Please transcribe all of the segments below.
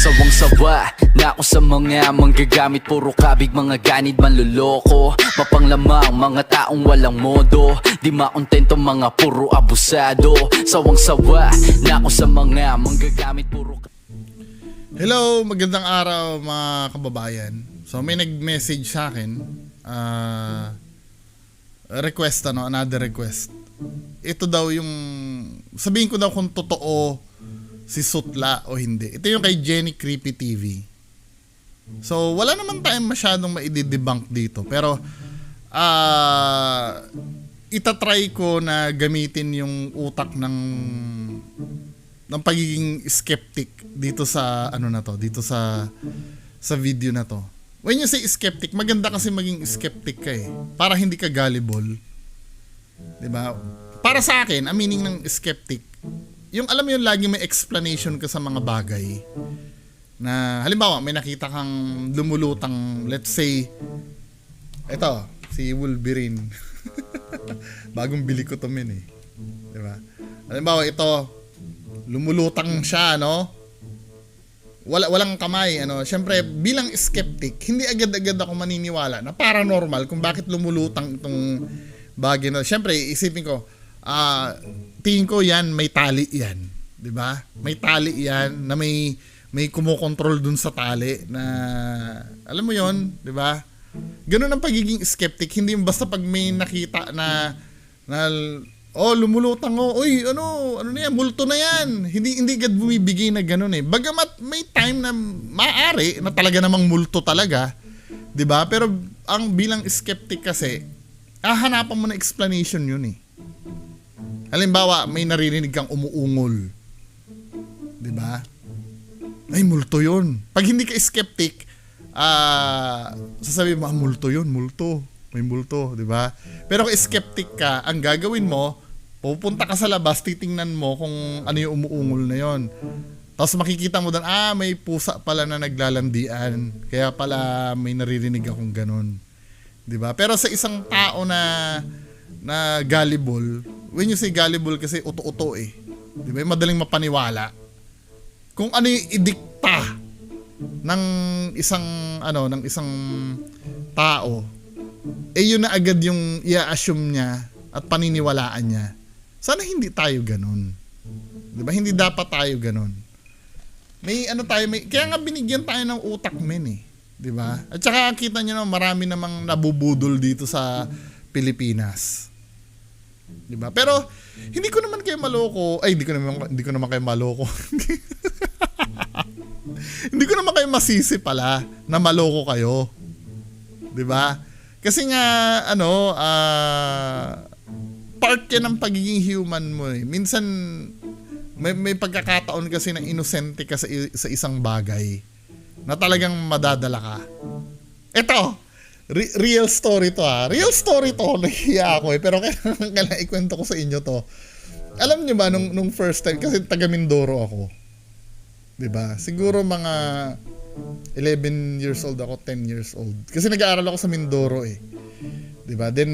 Sawang-sawa na ako sa mga manggagamit, puro kabig, mga ganid, manloloko, mapanglamang, mga taong walang modo, di makontento, mga puro abusado. Sawang-sawa na ako sa mga manggagamit, puro. Hello, magandang araw mga kababayan. So may nag-message sa akin, request, another request. Ito daw yung, sabihin ko daw kung totoo si Sutla o hindi. Ito yung kay Jenny Creepy TV. So wala naman tayong masyadong maidi-debunk dito, pero itatry ko na gamitin yung utak ng pagiging skeptic dito sa dito sa video na to. When you say skeptic, maganda kasi maging skeptic ka para hindi ka gullible. 'Di ba? Para sa akin, ang meaning ng skeptic, yung alam mo yun, lagi may explanation ka sa mga bagay. Na halimbawa, may nakita kang lumulutang, let's say, eto, si Wolverine. Bagong bili ko to men . 'Di ba? Halimbawa, ito, lumulutang siya, walang kamay, Syempre, bilang skeptic, hindi agad-agad ako maniniwala na paranormal kung bakit lumulutang itong bagay na. Syempre, isipin ko, tingin ko yan, may tali yan, 'di ba? May tali yan na may kumokontrol dun sa tali na, alam mo 'yon, 'di ba? Ganun ang pagiging skeptic, hindi yung basta pag may nakita na lumulutang uy, ano na yan, multo na yan. Hindi agad bumibigay na ganun . Bagamat may time na maaari na talaga namang multo talaga, 'di ba? Pero ang bilang skeptic kasi, hanapan mo na explanation yun . Halimbawa, may naririnig kang umuungol, 'di ba? Ay, multo yun. Pag hindi ka skeptic, sasabihin mo, multo yun, multo. May multo, 'di ba? Pero kung skeptic ka, ang gagawin mo, pupunta ka sa labas, titingnan mo kung ano yung umuungol na yon. Tapos makikita mo doon, may pusa pala na naglalandian. Kaya pala may naririnig akong ganun. 'Di ba? Pero sa isang tao na gullible, when you say gullible kasi uto-uto 'Di ba? Madaling mapaniwala. Kung ano yung idikta ng isang tao, yun na agad yung i-assume niya at paniniwalaan niya. Sana hindi tayo ganun. 'Di ba? Hindi dapat tayo ganun. Kaya nga binigyan tayo ng utak men 'di ba? At saka kita niyo marami namang nabubudol dito sa Pilipinas. 'Di ba? Pero hindi ko naman kayo maloko. Hindi ko naman kayo maloko. Hindi ko naman kayo masisi pala na maloko kayo. 'Di ba? Kasi nga part yan ng pagiging human mo . Minsan may pagkakataon kasi na inosente ka sa isang bagay na talagang madadala ka. Ito, real story to . Real story to, nahihiya ako pero kailangan ikwento ko sa inyo to. Alam niyo ba nung first time, kasi taga Mindoro ako. 'Di ba? Siguro mga 11 years old ako, 10 years old. Kasi nag-aaral ako sa Mindoro 'Di ba? Then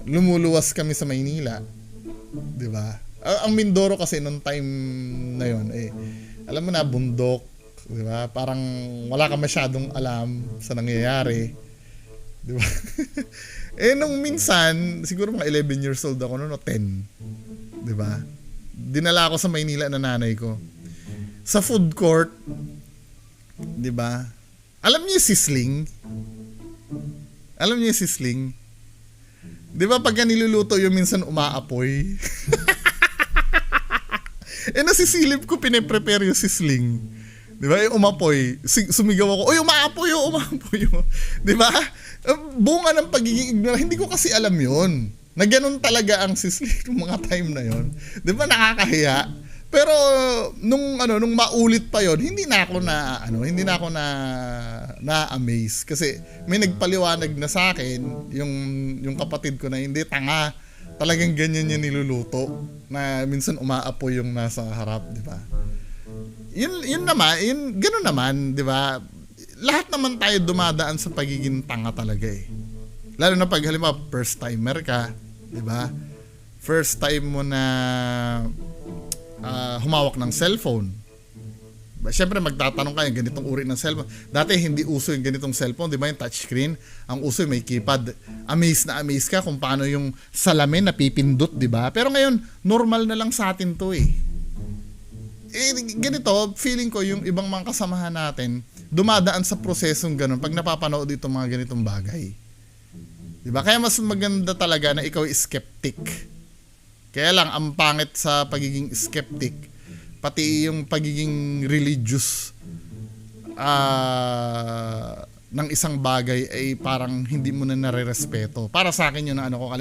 lumuluwas kami sa Maynila. 'Di ba? Ang Mindoro kasi nung time na 'yon alam mo na, bundok, 'di ba? Parang wala ka masyadong alam sa nangyayari. 'Di ba? Nung minsan, siguro mga 11 years old ako noon, 10. 'Di ba? Dinala ako sa Maynila ng nanay ko. Sa food court, 'di ba? Alam niyo sisling? Alam niyo sisling? 'Di ba pag niluluto yung minsan umaapoy? Nasisilip ko, pine-prepare yung sisling. 'Di ba? Umapoy. Sumigaw ako, "Oy, umaapoy, umaapoy." 'Di ba? Bunga ng pagiging ignorant. Hindi ko kasi alam 'yon. Na ganun talaga ang sisling ng mga time na 'yon. 'Di ba nakakahiya? Pero nung maulit pa 'yon, hindi na ako na-amaze kasi may nagpaliwanag na sa akin yung kapatid ko na hindi, tanga. Talagang ganyan yung niluluto na minsan umaapoy yung nasa harap, 'di ba? Yun naman, ganoon naman, 'di ba? Lahat naman tayo dumadaan sa pagiging tanga talaga . Lalo na pag halimbawa first timer ka, 'di ba? First time mo na humawak ng cellphone, Siyempre magtatanong kayo, ganitong uri ng cellphone. Dati hindi uso yung ganitong cellphone, di ba, yung touchscreen. Ang uso yung may keypad. Amaze ka kung paano yung salamin napipindot, di ba? Pero ngayon, normal na lang sa atin to eh. Ganito, feeling ko yung ibang mga kasamahan natin, dumadaan sa prosesong ganun pag napapanood itong mga ganitong bagay. Di ba? Kaya mas maganda talaga na ikaw ay skeptic. Kaya lang, ang pangit sa pagiging skeptic, pati yung pagiging religious ng isang bagay ay parang hindi mo na nare-respeto. Para sa akin yun na ano ko.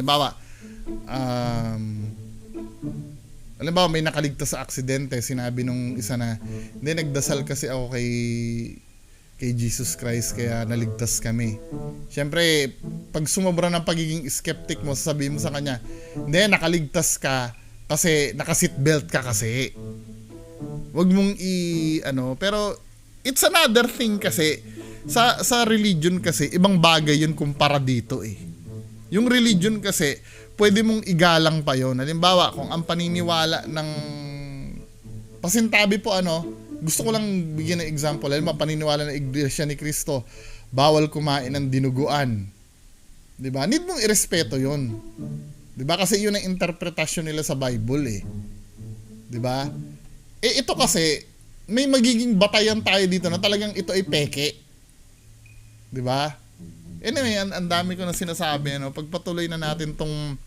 Halimbawa may nakaligtas sa aksidente, sinabi nung isa na, hindi, nagdasal kasi ako kay Jesus Christ kaya naligtas kami. Siyempre, pag sumobra ng pagiging skeptic mo, sasabihin mo sa kanya, hindi, nakaligtas ka kasi naka-seatbelt ka kasi. Wag mong pero it's another thing kasi sa religion kasi ibang bagay yun kumpara dito eh. Yung religion kasi pwede mong igalang pa yon. Halimbawa, kung ang paniniwala ng pasintabi po gusto ko lang bigyan ng example. Halimbawa, paniniwala ng Iglesia ni Cristo, bawal kumain ng dinuguan. 'Di ba? Need mong irespeto yon. 'Di ba? Kasi yun ang interpretasyon nila sa Bible eh. 'Di ba? Ito kasi, may magiging batayan tayo dito na talagang ito ay peke. Di ba? Anyway, ang dami ko na sinasabi. Pagpatuloy na natin tong...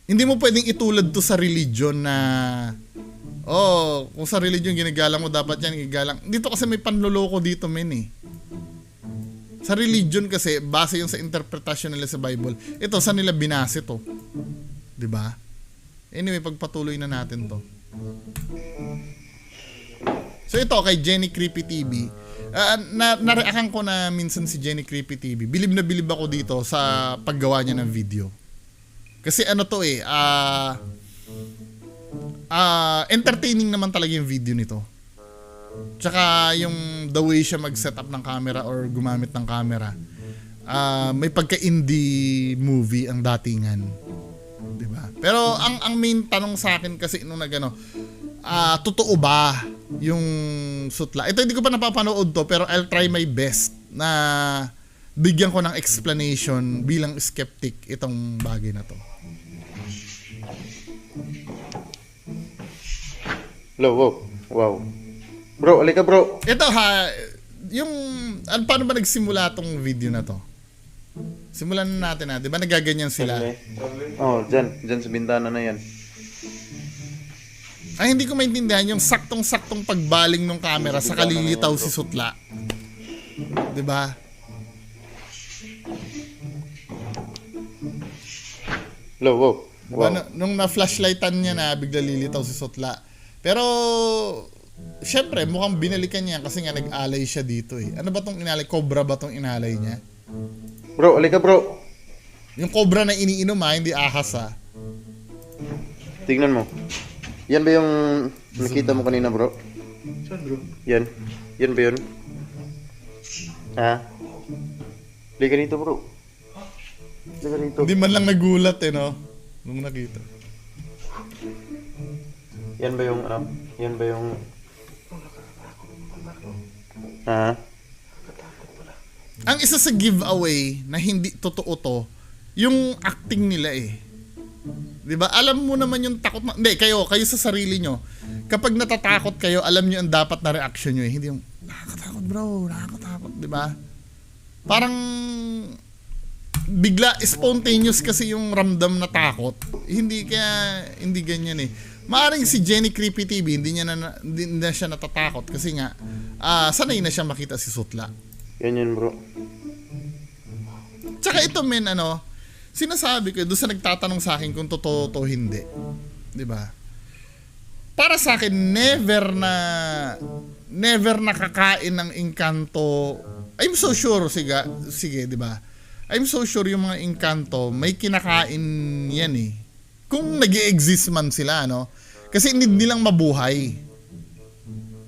Hindi mo pwedeng itulad to sa religion na... kung sa religion ginagalang mo, dapat yan igalang. Dito kasi may panloloko dito, men eh. Sa religion kasi, base yung sa interpretasyon nila sa Bible, ito, saan nila binase to? Di ba? Anyway, pagpatuloy na natin to. So ito kay Jenny Creepy TV, nareakan ko na minsan si Jenny Creepy TV. Bilib na bilib ako dito sa paggawa niya ng video. Kasi entertaining naman talaga yung video nito. Tsaka yung the way siya mag-set up ng camera or gumamit ng camera, may pagka-indie movie ang datingan. Diba? Pero ang main tanong sa akin kasi nung totoo ba yung sutla? Ito hindi ko pa napapanood to, pero I'll try my best na bigyan ko ng explanation bilang skeptic itong bagay na to. Hello, wow. Bro, alika bro. Ito paano ba nagsimula tong video na to? Simulan na natin di ba nagaganyan sila? Dyan sa bintana na yan. Ay, hindi ko maintindihan yung saktong-saktong pagbaling ng camera sa kalilitaw si Sutla. 'Di ba? Hello, wow. Diba, nung na-flashlightan niya na bigla lilitaw si Sutla. Pero syempre, mukhang binalikan niya kasi nga nag-alay siya dito eh. Ano ba tong inalay? Cobra ba tong inalay niya? Bro, alika bro. Yung cobra na iniinom hindi ahas Tignan mo. Yan ba yung nakita mo kanina bro? Saan bro? Yan. Yan ba yun? Ha? Halika dito bro. Halika dito. Hindi man lang nagulat no? Nung nakita. Yan ba yung Yan ba yung Ha? Ang isa sa giveaway na hindi totoo to, yung acting nila eh. 'Di ba? Alam mo naman yung takot hindi, kayo sa sarili nyo. Kapag natatakot kayo, alam nyo ang dapat na reaction nyo eh. Hindi yung, nakakatakot bro, nakakatakot, 'di ba? Parang bigla spontaneous kasi yung ramdam na takot. Hindi ganyan eh. Maaring si Jenny Creepy TV hindi na siya natatakot kasi nga sanay na siya makita si Sutla. Yan bro. Tsaka ito men sinasabi ko doon sa nagtatanong sa akin kung totoo to hindi. 'Di ba? Para sa akin never nakakain ng Encanto. I'm so sure sige 'di ba? I'm so sure yung mga Encanto may kinakain yan eh. Kung nag-i-exist man sila kasi need nilang mabuhay.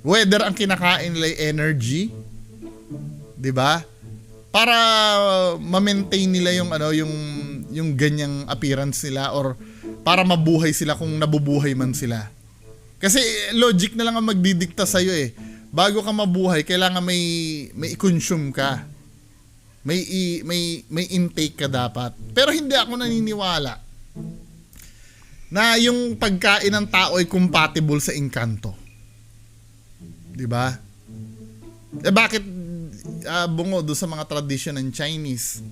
Whether ang kinakain nila ay energy, 'di ba? Para ma-maintain nila yung ganyang appearance nila or para mabuhay sila kung nabubuhay man sila. Kasi logic na lang ang magdidikta sa'yo eh. Bago ka mabuhay, kailangan may i-consume ka. May intake ka dapat. Pero hindi ako naniniwala na yung pagkain ng tao ay compatible sa engkanto. 'Di ba? Eh bakit bungo do sa mga tradisyon ng Chinese?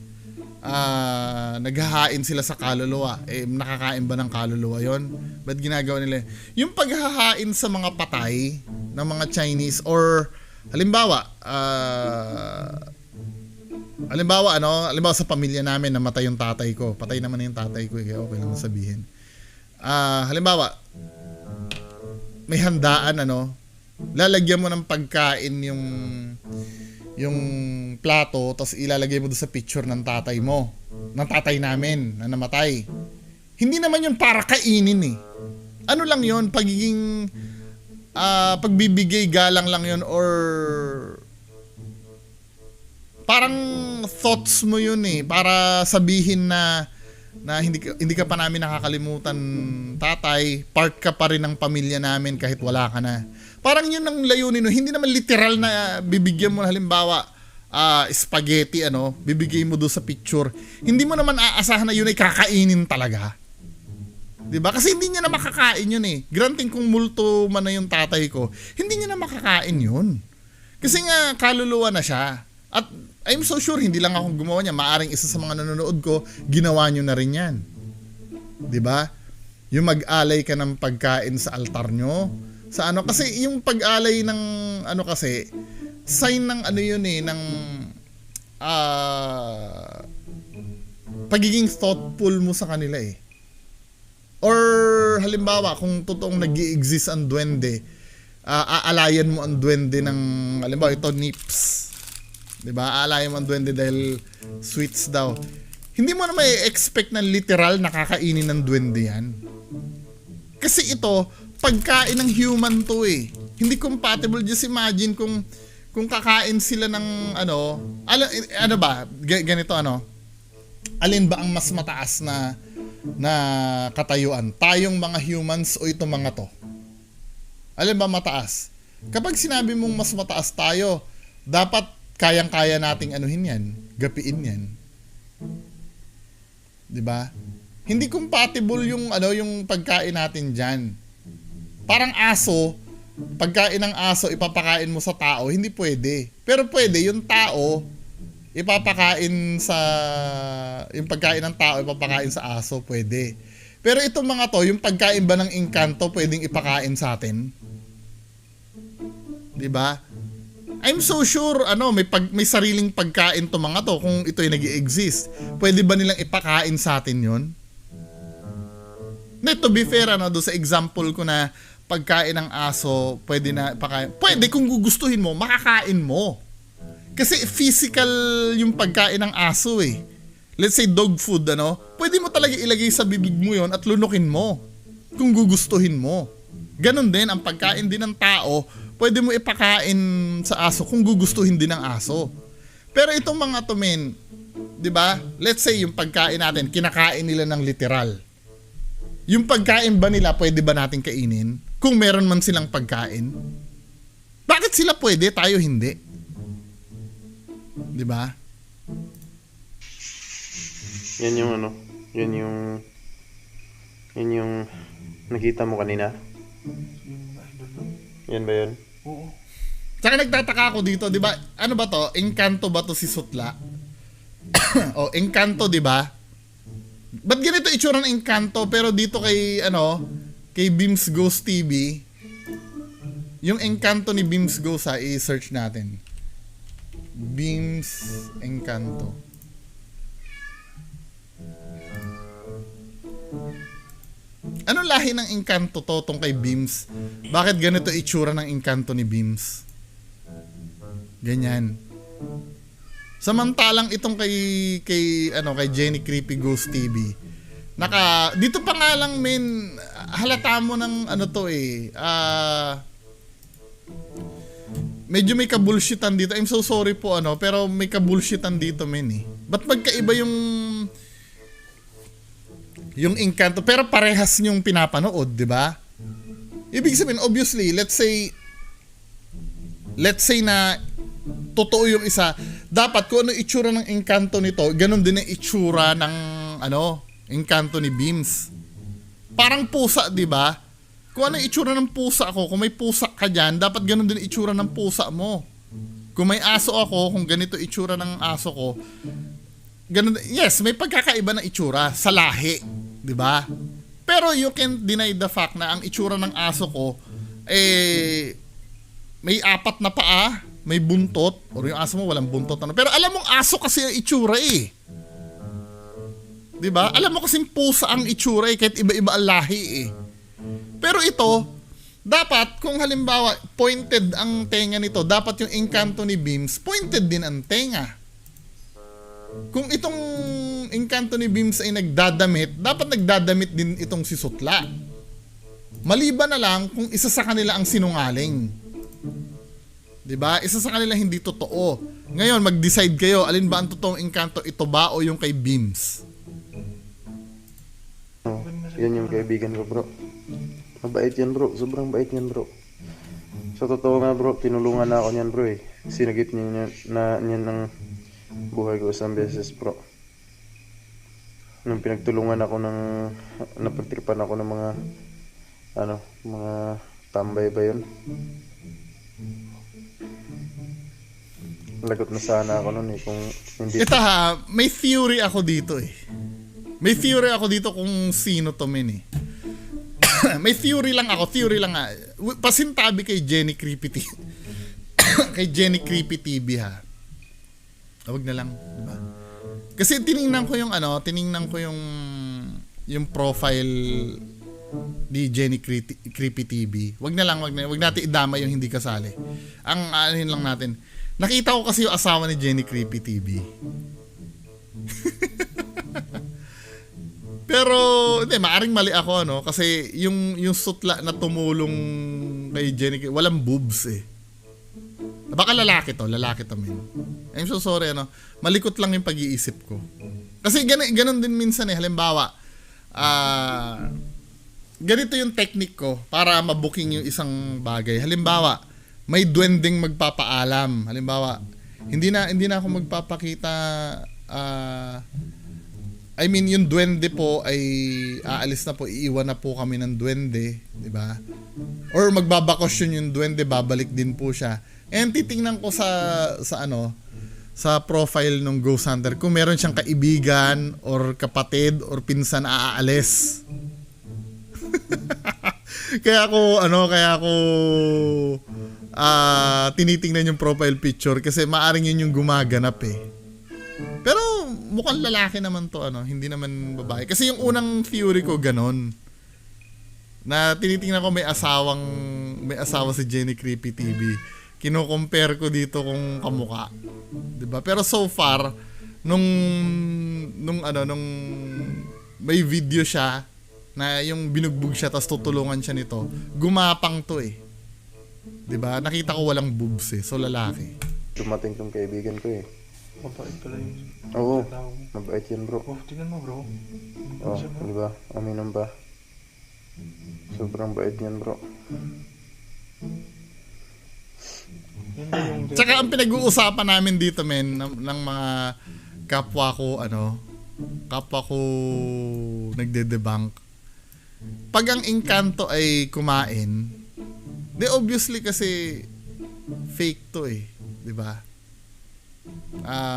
Naghahain sila sa kaluluwa. Eh nakakain ba ng kaluluwa 'yon? Ba't ginagawa nila? Yung paghahain sa mga patay ng mga Chinese or halimbawa sa pamilya namin namatay yung tatay ko. Patay naman na yung tatay ko, kaya okay lang sabihin. Halimbawa, may handaan lalagyan mo ng pagkain yung plato, tapos ilalagay mo doon sa picture ng tatay mo, ng tatay namin na namatay. Hindi naman yun para kainin eh. Ano lang yun, pagiging pagbibigay galang lang yun, or parang thoughts mo yun eh, para sabihin na hindi ka pa namin nakakalimutan, tatay, part ka pa rin ng pamilya namin kahit wala ka na. Parang yun ang layunin, hindi naman literal na bibigyan mo halimbawa spaghetti, bibigay mo doon sa picture. Hindi mo naman aasahan na yun ay kakainin talaga. 'Di ba? Kasi hindi niya na makakain yun eh. Granting kung multo man na yung tatay ko, hindi niya na makakain yun. Kasi nga kaluluwa na siya. At I'm so sure hindi lang ako gumawa niya, maaring isa sa mga nanonood ko, ginawa niyo na rin 'yan. 'Di ba? Yung mag-alay ka ng pagkain sa altar nyo, sa kasi yung pag-alay ng kasi sign ng yun eh, ng pagiging thoughtful mo sa kanila eh. Or halimbawa, kung totoong nag-i-exist ang duwende, aalayan mo ang duwende ng, halimbawa ito, nips. 'Di ba? Aalayan mo ang duwende dahil sweets daw. Hindi mo na may expect na literal nakakainin ng duwende yan. Kasi ito, pagkain ng human to eh. Hindi compatible. Just imagine kung kakain sila ng ganito alin ba ang mas mataas na katayuan? Tayong mga humans o itong mga to? Alin ba mataas? Kapag sinabi mong mas mataas tayo, dapat kayang-kaya nating yan, gapiin yan. 'Di ba? Hindi compatible yung pagkain natin diyan. Parang aso, pagkain ng aso ipapakain mo sa tao, hindi pwede. Pero pwede yung tao ipapakain sa yung pagkain ng tao ipapakain sa aso, pwede. Pero itong mga to, yung pagkain ba ng engkanto pwedeng ipakain sa atin? 'Di ba? I'm so sure may sariling pagkain to mga to kung ito ay nag-i-exist. Pwede ba nilang ipakain sa atin 'yon? To be fair do sa example ko na pagkain ng aso, pwede na ipakain. Pwede kung gugustuhin mo, makakain mo. Kasi physical yung pagkain ng aso eh. Let's say dog food, pwede mo talaga ilagay sa bibig mo yon at lunukin mo kung gugustuhin mo. Ganon din ang pagkain din ng tao, pwede mo ipakain sa aso kung gugustuhin din ng aso. Pero itong mga to, men, 'di ba? Let's say yung pagkain natin, kinakain nila ng literal. Yung pagkain ba nila pwede ba natin kainin? Kung meron man silang pagkain? Bakit sila pwede, tayo hindi? 'Di ba? Yan yung nakita mo kanina. Yan ba yun? Oo. Tsaka nagtataka ako dito, 'di ba? Ano ba 'to? Engkanto ba 'to si Sutla? Engkanto, 'di ba? Ba't ganito itsura ng engkanto pero dito kay kay Beams Ghost TV, yung engkanto ni Beams Ghost i-search natin. Beams Engkanto. Anong lahi ng engkanto to tong kay Beams? Bakit ganito itsura ng engkanto ni Beams? Ganyan. Samantalang itong kay Jenny Creepy Ghost TV. Dito pa nga lang, men, halata mo ng medyo may kabulshitan dito. I'm so sorry po pero may kabulshitan dito, men eh. Ba't magkaiba yung engkanto pero parehas niyong pinapanood, 'di ba? Ibig sabihin, obviously, let's say na totoo yung isa, dapat kung ano itsura ng Encanto nito, ganun din ang itsura ng Encanto ni Beams. Parang pusa, di ba? Kung ano itsura ng pusa ko, kung may pusa ka dyan, dapat ganun din itsura ng pusa mo. Kung may aso ako, kung ganito itsura ng aso ko, ganun, yes, may pagkakaiba ng itsura sa lahi, di ba? Pero you can't deny the fact na ang itsura ng aso ko, may 4 na paa, may buntot, o yung aso mo walang buntot. Pero alam mong aso kasi ang itsura eh. Diba? Alam mo kasing pusa ang itsura eh, kahit iba-iba ang lahi eh. Pero ito, dapat kung halimbawa pointed ang tenga nito, dapat yung Encanto ni Beams, pointed din ang tenga. Kung itong Encanto ni Beams ay nagdadamit, dapat nagdadamit din itong si Sutla. Maliban na lang kung isa sa kanila ang sinungaling. 'Di ba? Isa sa kanila hindi totoo. Ngayon, mag-decide kayo, alin ba ang totoong Encanto, ito ba o yung kay Beams? Oh, yan yung kaibigan ko, bro. Mabait yan, bro. Sobrang bait yan, bro. Sa totoo nga, bro, tinulungan na ako niyan, bro eh. Sinagit niya niyan ng buhay ko isang beses, bro. Nung pinagtulungan ako napagtripan ako ng mga tambay ba yun? Lagot na sana ako nun eh, kung hindi. Ito ha, may theory ako dito eh. May theory ako dito kung sino to men eh. May theory lang nga. Pasintabi kay Jenny Creepy TV. Kay Jenny Creepy TV ha. Huwag na lang, di ba? Kasi tiningnan ko yung profile ni Jenny Creepy TV. Wag natin idama yung hindi kasali. Ang anin lang natin. Nakita ko kasi yung asawa ni Jenny Creepy TV. Pero hindi, maaring mali ako kasi yung Sutla na tumulong kay Jenny, walang boobs eh. Baka lalaki to men. I'm so sorry malikot lang yung pag-iisip ko. Kasi ganun din minsan eh, halimbawa ganito yung technique ko para mabuking yung isang bagay. Halimbawa, may duwending magpapaalam. Halimbawa, hindi na ako magpapakita yung duwende po ay aalis na po, iiwan na po kami ng duwende, di ba? Or magbabakasyon yung duwende, babalik din po siya. And titingnan ko sa profile ng Ghost Hunter kung meron siyang kaibigan or kapatid or pinsan na aalis. kaya ako tinitingnan yung profile picture kasi maaring yun yung gumaganap eh. Pero mukhang lalaki naman to hindi naman babae. Kasi yung unang theory ko ganon. Na tinitingnan ko may asawa si Jenny Creepy TV. Kino-compare ko dito kung kamukha. 'Di ba? Pero so far nung may video siya na yung binugbog siya tapos tutulungan siya nito, gumapang to eh. 'Di ba? Nakita ko walang boobs eh. So lalaki. Dumating tong kaibigan ko eh. Mabait pala yung Oo, tao. mabait yan, bro. Oh, tingnan mo, bro. Oh, di ba? Aminom ba? Sobrang bait yan, bro. Yan ba yung... Tsaka ang pinag-uusapan namin dito men ng mga kapwa ko nagde-debunk. Pag ang Encanto ay kumain, obviously kasi fake to eh, 'di ba?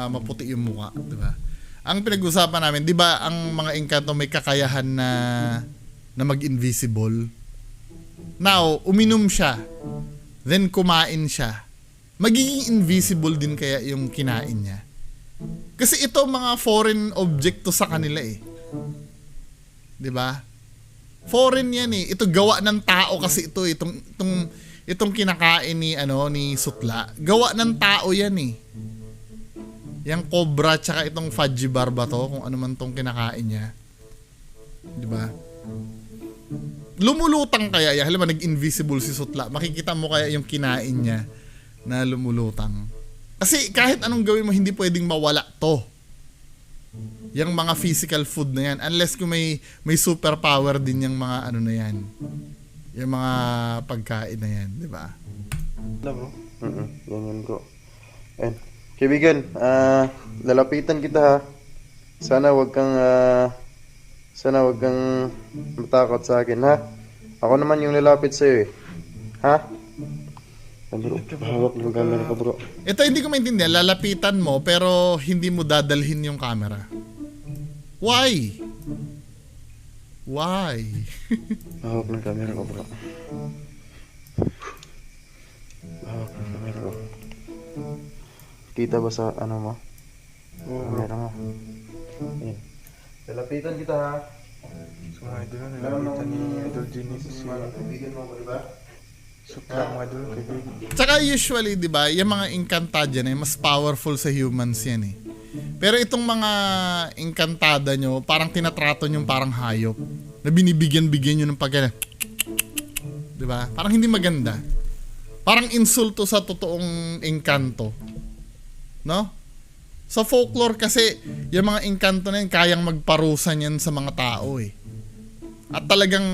Maputi yung mukha, 'di ba? Ang pinag-usapan namin, 'di ba, ang mga Encanto may kakayahan na mag-invisible. Now, uminom siya, then kumain siya. Magiging invisible din kaya yung kinain niya. Kasi ito mga foreign object to sa kanila eh. 'Di ba? Foreign yan eh. Ito gawa ng tao kasi ito itong kinakain ni Sutla. Gawa ng tao yan eh. Yang cobra tsaka itong fudgy bar ba to, kung ano man tong kinakain niya. 'Di ba? Lumulutang kaya yan. Halimbawa nag-invisible si Sutla. Makikita mo kaya yung kinain niya na lumulutang. Kasi kahit anong gawin mo, hindi pwedeng mawala to. Yung mga physical food na yan. Unless kung may superpower din yung mga na yan. Yung mga pagkain na yan, di ba? Na bro. Ganyan bro. And, kaibigan, lalapitan kita ha. Sana wag kang matakot sa akin ha. Ako naman yung lalapit sa'yo eh. Ha? Bro, hawak ng camera ko bro. Ito hindi ko maintindihan. Lalapitan mo pero hindi mo dadalhin yung camera. Why? Why? Hawak ng camera ko bro. Hawak ng camera ko. Kita ba sa ano mo? Camera mo. Ayan. Lalapitan kita ha. So mga idol na nilapitan ni Idol Genie si Kaibigan mo ba diba? Sukla mga idol kaibigan. Tsaka usually, di ba, yung mga Encantada na mas powerful sa humans yan eh. Pero itong mga Encantada nyo, parang tinatrato nyo parang hayop. Na binibigyan-bigyan nyo ng pagkala. Di ba? Parang hindi maganda. Parang insulto sa totoong engkanto. No? Sa folklore kasi, yung mga engkanto na yun, kayang magparusa yan sa mga tao eh. At talagang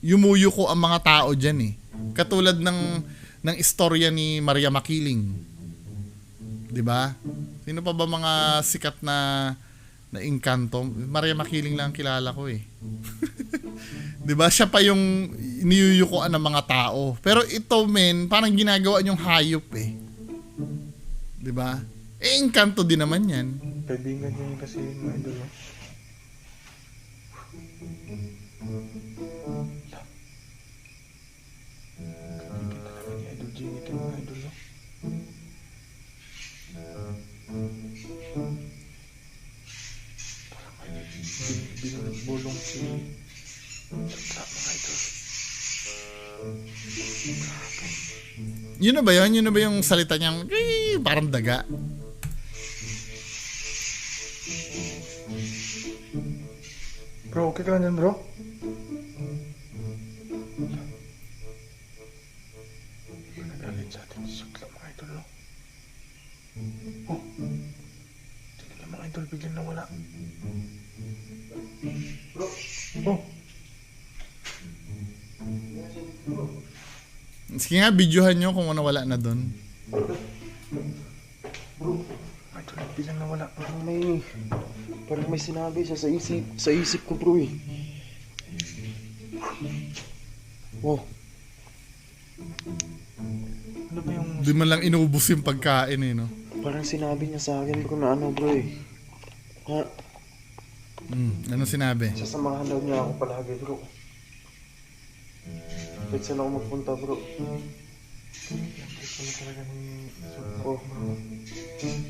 yumuyuko ang mga tao dyan eh. Katulad ng istorya ni Maria Makiling. 'Di ba? Sino pa ba mga sikat na engkanto? Maria Makiling lang kilala ko eh. 'Di ba? Siya pa yung niyuyukoan ng mga tao. Pero ito men, parang ginagawa niyong hayop eh. 'Di ba? Eh engkanto din naman 'yan. Kaibigan niya yun kasi mga idol no. Kaibigan talaga ni Idol Genie kay mga idol no. Parang may binulong si Sukla mga idol. Yun na ba yun? Yun na ba yung salita niyang parang daga? Bro, okay ka lang yan bro? Nagalit sa atin si Sukla mga idol no. Oh, tingnan niya mga idol biglang nawala. Oh, Sige nga, videohan nyo kung nawala na doon. mga idol biglang nawala. Parang may sinabi siya sa isip ko bro eh. Wow. Ano ba yung Di man lang inubos yung pagkain eh, no? Parang sinabi niya sa akin bro na ano bro eh. Ha? Ano sinabi? Sasamahan daw niya ako palagi bro. Kahit saan ako magpunta bro. ano talaga ni Sukla? Oh.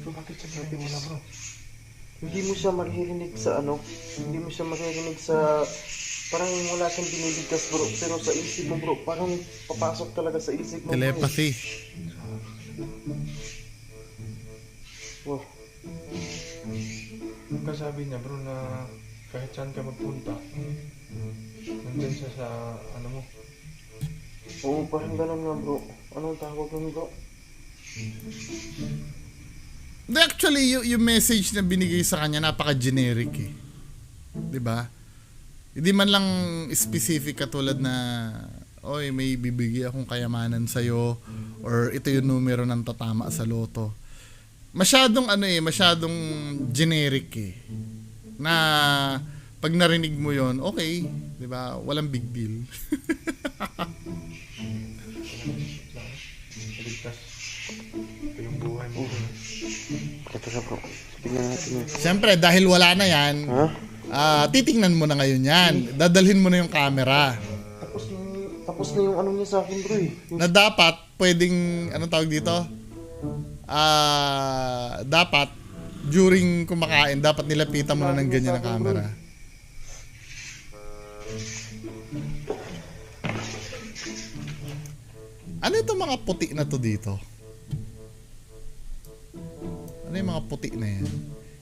Bro, bakit siya sabi mo na bro? Hindi mo siya maririnig sa ano. Hindi mo siya maririnig sa... Parang wala siyang binibigkas bro. Pero sa isip mo bro, parang papasok talaga sa isip mo. bro, eh. Telepathy. Wow. Kasabi niya bro na kahit saan ka magpunta, nandun siya sa ano mo. Oo, parang ganun nga bro. Anong tawag nun bro? Hindi, actually, yung message na binigay sa kanya, napaka-generic eh. 'Di ba? Hindi man lang specific katulad na, oy, may bibigay akong kayamanan sa'yo, or ito yung numero ng tatama sa loto. Masyadong masyadong generic eh. Na pag narinig mo yon, okay, 'di ba? Walang big deal. Ligtas. Ito yung buhay mo. Teka bro. Tingnan natin yun. Siyempre, dahil wala na yan, Ha? titingnan mo na ngayon yan. Dadalhin mo na yung camera. Tapos na yung ano niya sa akin bro eh. Na dapat, pwedeng, anong tawag dito? Dapat, during kumakain, dapat nilapitan mo na ng ganyan ang camera. Ano itong mga puti na to dito? Ano yung mga puti na yan?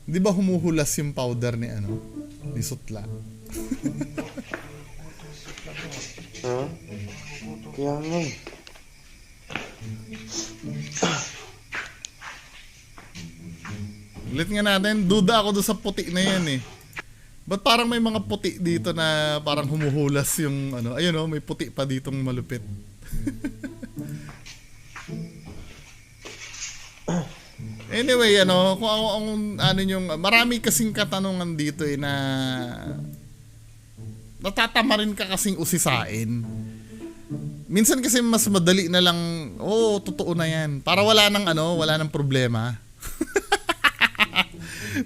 Di ba humuhulas yung powder ni ni Sukla? Ha? Kaya nga eh. Ulit nga natin, duda ako doon sa puti na yan eh. Ba't parang may mga puti dito na parang humuhulas yung ano? Ayun oh, may puti pa ditong malupit. Anyway, ano, kung ano yung marami kasing katanungan dito eh na natatama rin ka kasing usisain. Minsan kasi mas madali na lang, oh, totoo na yan. Para wala nang problema.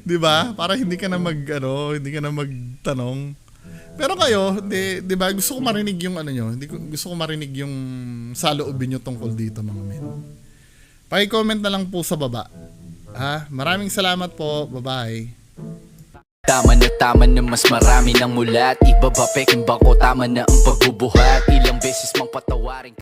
'Di ba? Para hindi ka na magtanong. Pero kayo, 'di ba? Gusto ko marinig yung ano nyo. Gusto ko marinig yung saloobin nyo tungkol dito, mga men. Paki-comment na lang po sa baba. Ha? Maraming salamat po. Bye-bye. Tama na mas marami ng mulat. Iba ba peking bangko, tama na ang pagbubuhat. Ilang beses mang patawarin